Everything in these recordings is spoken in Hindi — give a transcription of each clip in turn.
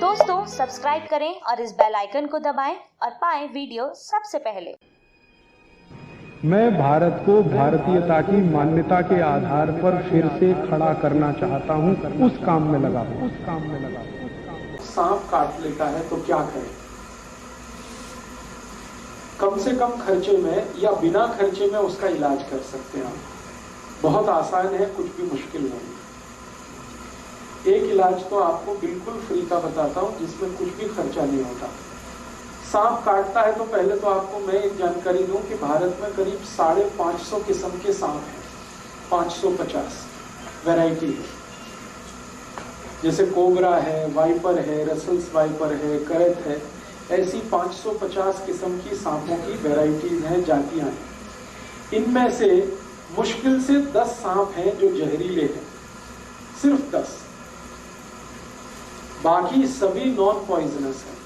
दोस्तों सब्सक्राइब करें और इस बेल आइकन को दबाएं और पाएं वीडियो सबसे पहले। मैं भारत को भारतीयता की मान्यता के आधार पर फिर से खड़ा करना चाहता हूं, उस काम में लगा हूं। सांप काट लेता है तो क्या करें? कम से कम खर्चे में या बिना खर्चे में उसका इलाज कर सकते हैं आप। बहुत आसान है, कुछ भी मुश्किल नहीं। एक इलाज तो आपको बिल्कुल फ्री का बताता हूं जिसमें कुछ भी खर्चा नहीं होता। सांप काटता है तो पहले तो आपको मैं एक जानकारी दूं कि भारत में करीब 550 किस्म के सांप हैं। 550 वैरायटी है, जैसे कोबरा है, वाइपर है, रसल्स वाइपर है, करत है। ऐसी 550 किस्म की सांपों की वैरायटीज हैं, जातियां हैं। इनमें से मुश्किल से 10 सांप हैं जो जहरीले हैं, सिर्फ 10। बाकी सभी नॉन पॉइजनस हैं।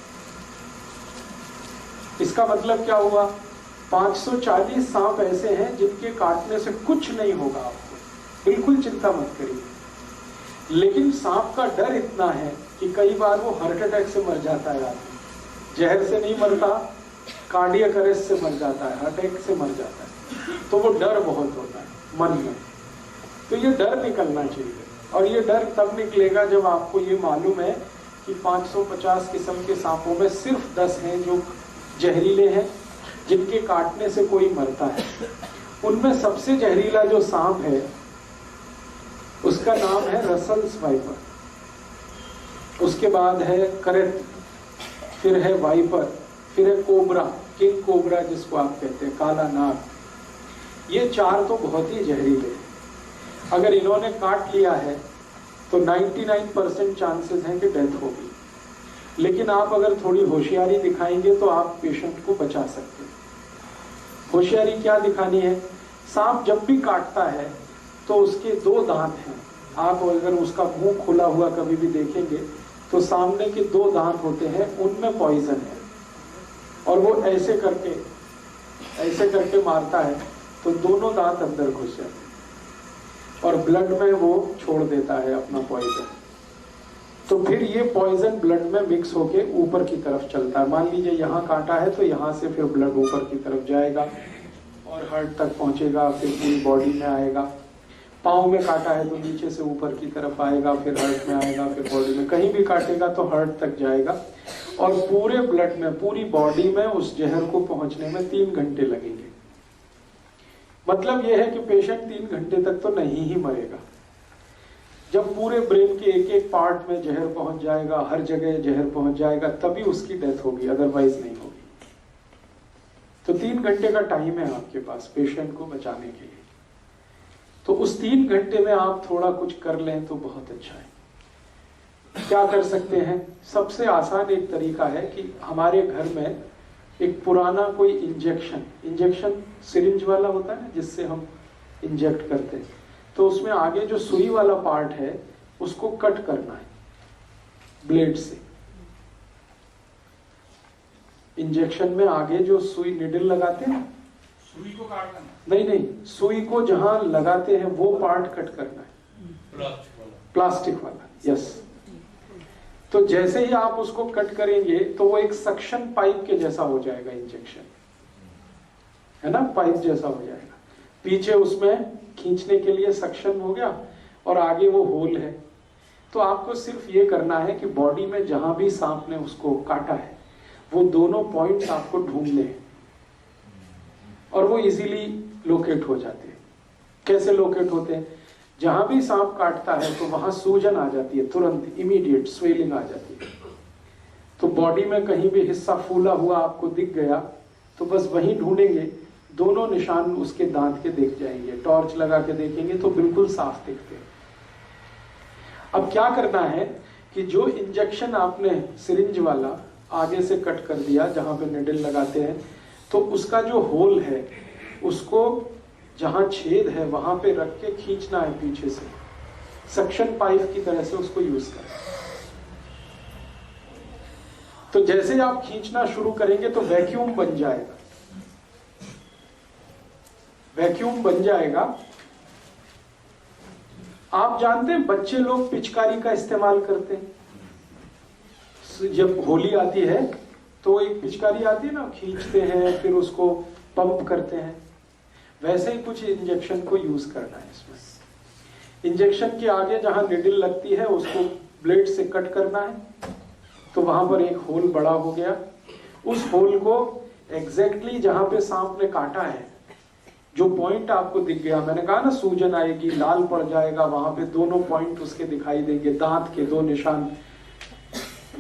इसका मतलब क्या हुआ? 540 सांप ऐसे हैं जिनके काटने से कुछ नहीं होगा आपको, बिल्कुल चिंता मत करिए। लेकिन सांप का डर इतना है कि कई बार वो हार्ट अटैक से मर जाता है आदमी। जहर से नहीं मरता, कार्डियक अरेस्ट से मर जाता है, हार्ट अटैक से मर जाता है। तो वो डर बहुत होता है मन में। तो ये डर निकलना चाहिए, और ये डर तब निकलेगा जब आपको ये मालूम है कि 550 किस्म के सांपों में सिर्फ 10 हैं जो जहरीले हैं, जिनके काटने से कोई मरता है। उनमें सबसे जहरीला जो सांप है उसका नाम है रसल्स वाइपर, उसके बाद है करत, फिर है वाइपर, फिर है कोबरा, किंग कोबरा जिसको आप कहते हैं, काला नाग। ये 4 तो बहुत ही जहरीले हैं। अगर इन्होंने काट लिया है तो 99% चांसेस हैं कि डेथ होगी। लेकिन आप अगर थोड़ी होशियारी दिखाएंगे तो आप पेशेंट को बचा सकते हैं। होशियारी क्या दिखानी है? सांप जब भी काटता है तो उसके 2 दांत हैं। आप अगर उसका मुंह खुला हुआ कभी भी देखेंगे तो सामने के 2 दांत होते हैं, उनमें पॉइजन है, और वो ऐसे करके मारता है तो दोनों दांत अंदर घुस जाते हैं और ब्लड में वो छोड़ देता है अपना पॉइजन। तो फिर ये पॉइजन ब्लड में मिक्स होके ऊपर की तरफ चलता है। मान लीजिए यहाँ काटा है तो यहाँ से फिर ब्लड ऊपर की तरफ जाएगा और हार्ट तक पहुंचेगा, फिर पूरी बॉडी में आएगा। पाँव में काटा है तो नीचे से ऊपर की तरफ आएगा, फिर हार्ट में आएगा, फिर बॉडी में। कहीं भी काटेगा तो हार्ट तक जाएगा, और पूरे ब्लड में, पूरी बॉडी में उस जहर को पहुंचने में 3 घंटे लगेंगे। मतलब यह है कि पेशेंट 3 घंटे तक तो नहीं ही मरेगा। जब पूरे ब्रेन के एक एक पार्ट में जहर पहुंच जाएगा, हर जगह जहर पहुंच जाएगा, तभी उसकी डेथ होगी, अदरवाइज नहीं होगी। तो 3 घंटे का टाइम है आपके पास पेशेंट को बचाने के लिए। तो उस 3 घंटे में आप थोड़ा कुछ कर लें तो बहुत अच्छा है। क्या कर सकते हैं? सबसे आसान एक तरीका है कि हमारे घर में एक पुराना कोई इंजेक्शन सिरिंज वाला होता है ना, जिससे हम इंजेक्ट करते हैं, तो उसमें आगे जो सुई वाला पार्ट है उसको कट करना है ब्लेड से। इंजेक्शन में आगे जो सुई निडल लगाते हैं, सुई को काटना? नहीं, सुई को जहां लगाते हैं वो पार्ट कट करना है, प्लास्टिक वाला। यस। तो जैसे ही आप उसको कट करेंगे तो वो एक सक्शन पाइप के जैसा हो जाएगा, इंजेक्शन है ना, पाइप जैसा हो जाएगा। पीछे उसमें खींचने के लिए सक्शन हो गया और आगे वो होल है। तो आपको सिर्फ ये करना है कि बॉडी में जहां भी सांप ने उसको काटा है वो दोनों पॉइंट्स आपको ढूंढने हैं, और वो इजीली लोकेट हो जाते हैं। कैसे लोकेट होते हैं? जहां भी सांप काटता है तो वहां सूजन आ जाती है, तुरंत इमीडिएट स्वेलिंग आ जाती है। तो बॉडी में कहीं भी हिस्सा फूला हुआ आपको दिख गया तो बस वहीं ढूंढेंगे, दोनों निशान उसके दांत के दिख जाएंगे। टॉर्च लगा के देखेंगे तो बिल्कुल साफ दिखते हैं। अब क्या करना है कि जो इंजेक्शन आपने सिरिंज वाला आगे से कट कर दिया जहां पे निडल लगाते हैं, तो उसका जो होल है उसको जहां छेद है वहां पे रख के खींचना है पीछे से, सक्शन पाइप की तरह से उसको यूज करें। तो जैसे ही आप खींचना शुरू करेंगे तो वैक्यूम बन जाएगा। वैक्यूम बन जाएगा। आप जानते हैं बच्चे लोग पिचकारी का इस्तेमाल करते हैं, जब होली आती है तो एक पिचकारी आती है ना, खींचते हैं फिर उसको पंप करते हैं, वैसे ही कुछ इंजेक्शन को यूज करना है। इसमें इंजेक्शन के आगे जहां निडल लगती है उसको ब्लेड से कट करना है, तो वहां पर एक होल बड़ा हो गया। उस होल को एग्जैक्टली जहां पे सांप ने काटा है, जो पॉइंट आपको दिख गया, मैंने कहा ना सूजन आएगी, लाल पड़ जाएगा, वहां पे दोनों पॉइंट उसके दिखाई देंगे, दांत के 2 निशान,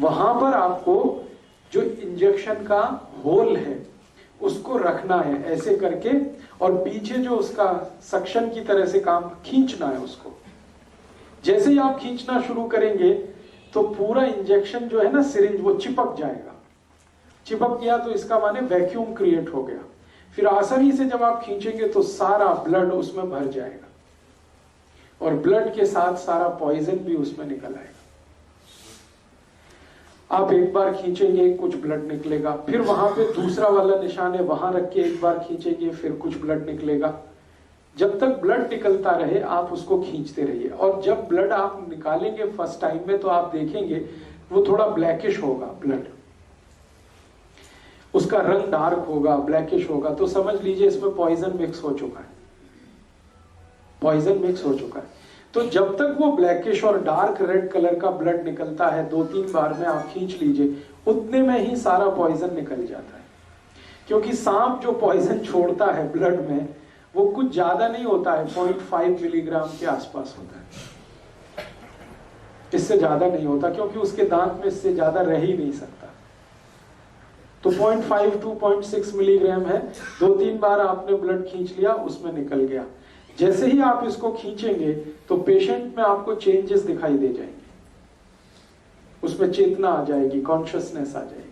वहां पर आपको जो इंजेक्शन का होल है उसको रखना है ऐसे करके, और पीछे जो उसका सक्शन की तरह से काम खींचना है उसको। जैसे ही आप खींचना शुरू करेंगे तो पूरा इंजेक्शन जो है ना सिरिंज वो चिपक जाएगा। चिपक गया तो इसका माने वैक्यूम क्रिएट हो गया। फिर आसानी से जब आप खींचेंगे तो सारा ब्लड उसमें भर जाएगा, और ब्लड के साथ सारा पॉइजन भी उसमें निकल आएगा। आप एक बार खींचेंगे कुछ ब्लड निकलेगा, फिर वहां पे दूसरा वाला निशान है वहां रख के एक बार खींचेंगे फिर कुछ ब्लड निकलेगा। जब तक ब्लड निकलता रहे आप उसको खींचते रहिए, और जब ब्लड आप निकालेंगे फर्स्ट टाइम में तो आप देखेंगे वो थोड़ा ब्लैकिश होगा, ब्लड उसका रंग डार्क होगा, ब्लैकिश होगा, तो समझ लीजिए इसमें पॉइजन मिक्स हो चुका है, पॉइजन मिक्स हो चुका है। तो जब तक वो ब्लैकिश और डार्क रेड कलर का ब्लड निकलता है 2-3 बार में आप खींच लीजिए, उतने में ही सारा पॉइजन निकल जाता है। क्योंकि सांप जो पॉइजन छोड़ता है ब्लड में वो कुछ ज्यादा नहीं होता है, 0.5 मिलीग्राम के आसपास होता है, इससे ज्यादा नहीं होता, क्योंकि उसके दांत में इससे ज्यादा रह ही नहीं सकता। तो 0.5 to 0.6 मिलीग्राम है। 2-3 बार आपने ब्लड खींच लिया, उसमें निकल गया। जैसे ही आप इसको खींचेंगे तो पेशेंट में आपको चेंजेस दिखाई दे जाएंगे, उसमें चेतना आ जाएगी, कॉन्शियसनेस आ जाएगी।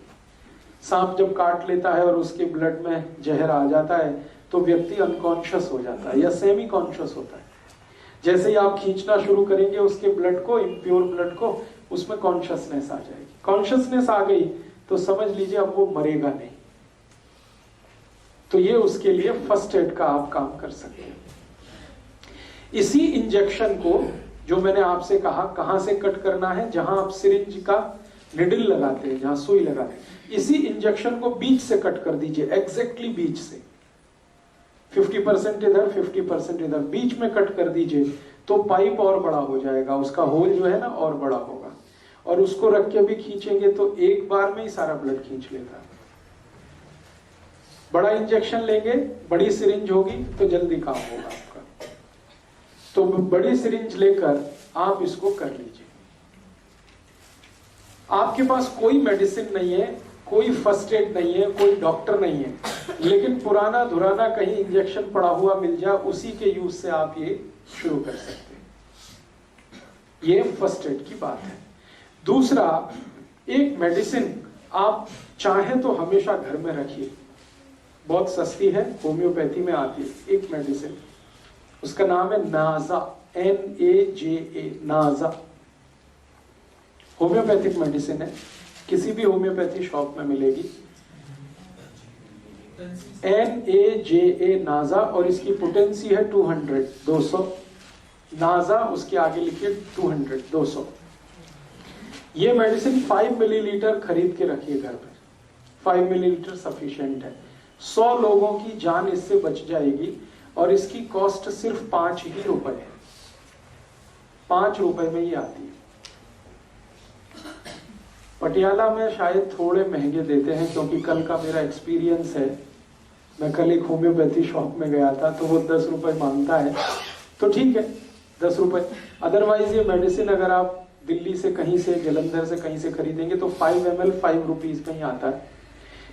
सांप जब काट लेता है और उसके ब्लड में जहर आ जाता है तो व्यक्ति अनकॉन्शियस हो जाता है या सेमी कॉन्शियस होता है। जैसे ही आप खींचना शुरू करेंगे उसके ब्लड को, इम्प्योर ब्लड को, उसमें कॉन्शियसनेस आ जाएगी। कॉन्शियसनेस आ गई तो समझ लीजिए अब वो मरेगा नहीं। तो ये उसके लिए फर्स्ट एड का आप काम कर सकते हैं। इसी इंजेक्शन को जो मैंने आपसे कहा कहां से कट करना है, जहां आप सिरिंज का निडल लगाते हैं, जहां सुई लगाते हैं, इसी इंजेक्शन को बीच से कट कर दीजिए, एग्जैक्टली बीच से 50% इधर 50% इधर, बीच में कट कर दीजिए तो पाइप और बड़ा हो जाएगा, उसका होल जो है ना और बड़ा होगा। और उसको रख के भी खींचेंगे तो एक बार में ही सारा ब्लड खींच लेता है। बड़ा इंजेक्शन लेंगे, बड़ी सिरिंज होगी तो जल्दी काम होगा आपका। तो बड़ी सिरिंज लेकर आप इसको कर लीजिए। आपके पास कोई मेडिसिन नहीं है, कोई फर्स्ट एड नहीं है, कोई डॉक्टर नहीं है, लेकिन पुराना धुराना कहीं इंजेक्शन पड़ा हुआ मिल जाए, उसी के यूज से आप ये शुरू कर सकते हैं। ये फर्स्ट एड की बात है। दूसरा, एक मेडिसिन आप चाहें तो हमेशा घर में रखिए, बहुत सस्ती है, होम्योपैथी में आती है एक मेडिसिन, उसका नाम है नाजा, NAJA, नाजा। होम्योपैथिक मेडिसिन है, किसी भी होम्योपैथी शॉप में मिलेगी। NAJA नाजा, और इसकी पोटेंसी है 200। नाजा उसके आगे लिखिए 200। ये मेडिसिन 5 मिलीलीटर खरीद के रखिए घर पे, 5 मिलीलीटर सफिशिएंट है। 100 लोगों की जान इससे बच जाएगी, और इसकी कॉस्ट सिर्फ 5 ही रुपए है, 5 रुपए में ही आती है। पटियाला में शायद थोड़े महंगे देते हैं, क्योंकि कल का मेरा एक्सपीरियंस है, मैं कल एक होम्योपैथी शॉप में गया था तो वो 10 रुपए मांगता है, तो ठीक है 10 रुपए। अदरवाइज ये मेडिसिन अगर आप दिल्ली से कहीं से, जलंधर से कहीं से खरीदेंगे तो 5 ml 5 रुपीज में ही आता है।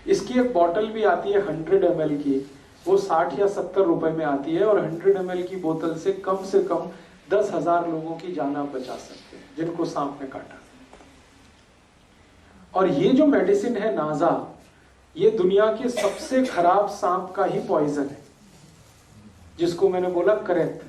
इसकी एक बॉटल भी आती है 100 ml की, वो 60 या 70 रुपए में आती है, और 100 ml की बोतल से कम 10,000 लोगों की जान आप बचा सकते हैं जिनको सांप ने काटा। और ये जो मेडिसिन है नाजा, ये दुनिया के सबसे खराब सांप का ही पॉइजन है, जिसको मैंने बोला करैत।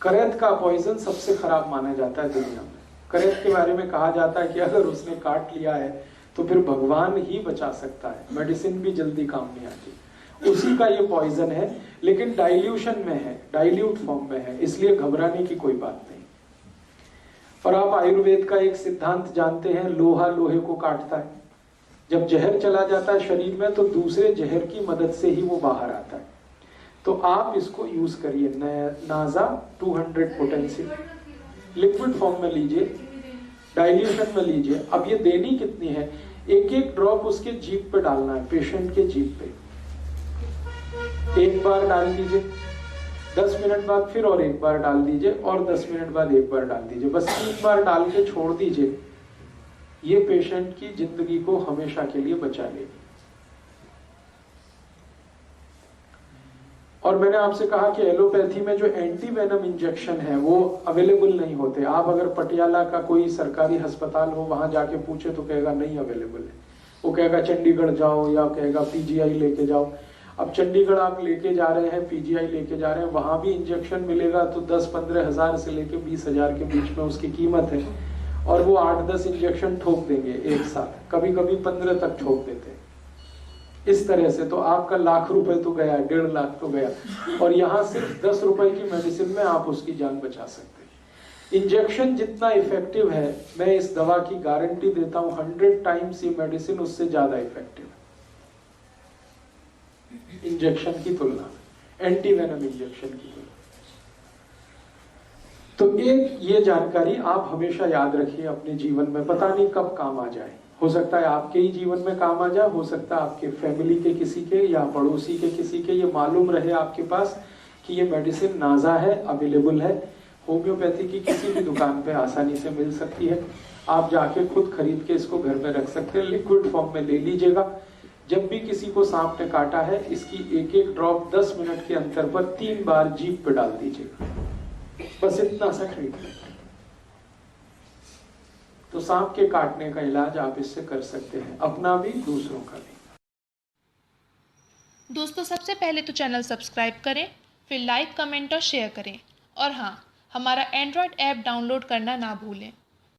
करैत का पॉइजन सबसे खराब माना जाता है दुनिया में। करैत के बारे में कहा जाता है कि अगर उसने काट लिया है तो फिर भगवान ही बचा सकता है, मेडिसिन भी जल्दी काम नहीं आती। उसी का ये पॉइजन है, लेकिन डाइल्यूशन में है, डाइल्यूट फॉर्म में है, इसलिए घबराने की कोई बात नहीं। और आप आयुर्वेद का एक सिद्धांत जानते हैं, लोहा लोहे को काटता है। जब जहर चला जाता है शरीर में तो दूसरे जहर की मदद से ही वो बाहर आता है। तो आप इसको यूज करिए, नाजा 200 पोटेंसी लिक्विड फॉर्म में लीजिए, डाइल्यूशन में लीजिए। अब ये देनी कितनी है, एक एक ड्रॉप उसके जीभ पे डालना है, पेशेंट के जीभ पे। एक बार डाल दीजिए, 10 मिनट बाद फिर और एक बार डाल दीजिए, और 10 मिनट बाद एक बार डाल दीजिए। बस 3 बार डाल के छोड़ दीजिए। ये पेशेंट की जिंदगी को हमेशा के लिए बचा लेगी। और मैंने आपसे कहा कि एलोपैथी में जो एंटी वेनम इंजेक्शन है वो अवेलेबल नहीं होते। आप अगर पटियाला का कोई सरकारी अस्पताल हो, वहां जाके पूछे तो कहेगा नहीं अवेलेबल है। वो कहेगा चंडीगढ़ जाओ, या कहेगा पीजीआई लेके जाओ। अब चंडीगढ़ आप लेके जा रहे हैं, पीजीआई लेके जा रहे हैं, वहां भी इंजेक्शन मिलेगा तो 10-15 हजार से लेके 20 हजार के बीच में उसकी कीमत है। और वो 8-10 इंजेक्शन ठोक देंगे एक साथ, कभी कभी 15 तक ठोक देते हैं। इस तरह से तो आपका लाख रुपए तो गया, 1.5 लाख तो गया, और यहाँ सिर्फ 10 रुपए की मेडिसिन में आप उसकी जान बचा सकते हैं। इंजेक्शन जितना इफेक्टिव है, मैं इस दवा की गारंटी देता हूं 100 टाइम्स ये मेडिसिन उससे ज्यादा इफेक्टिव है इंजेक्शन की तुलना में, एंटी वेनम इंजेक्शन की तुलना। तो एक ये जानकारी आप हमेशा याद रखिए अपने जीवन में, पता नहीं कब काम आ जाए। हो सकता है आपके ही जीवन में काम आ जाए, हो सकता है आपके फैमिली के किसी के या पड़ोसी के किसी के। ये मालूम रहे आपके पास कि ये मेडिसिन नाजा है, अवेलेबल है, होम्योपैथी की किसी भी दुकान पे आसानी से मिल सकती है। आप जाके खुद खरीद के इसको घर में रख सकते हैं, लिक्विड फॉर्म में ले लीजिएगा। जब भी किसी को सांप ने काटा है, इसकी एक एक ड्रॉप 10 मिनट के अंतर पर 3 बार जीभ पे डाल दीजिएगा। बस इतना सा ट्रीटमेंट। तो सांप के काटने का इलाज आप इससे कर सकते हैं, अपना भी दूसरों का भी। दोस्तों, सबसे पहले तो चैनल सब्सक्राइब करें, फिर लाइक, कमेंट और शेयर करें। और हाँ, हमारा एंड्रॉयड ऐप डाउनलोड करना ना भूलें।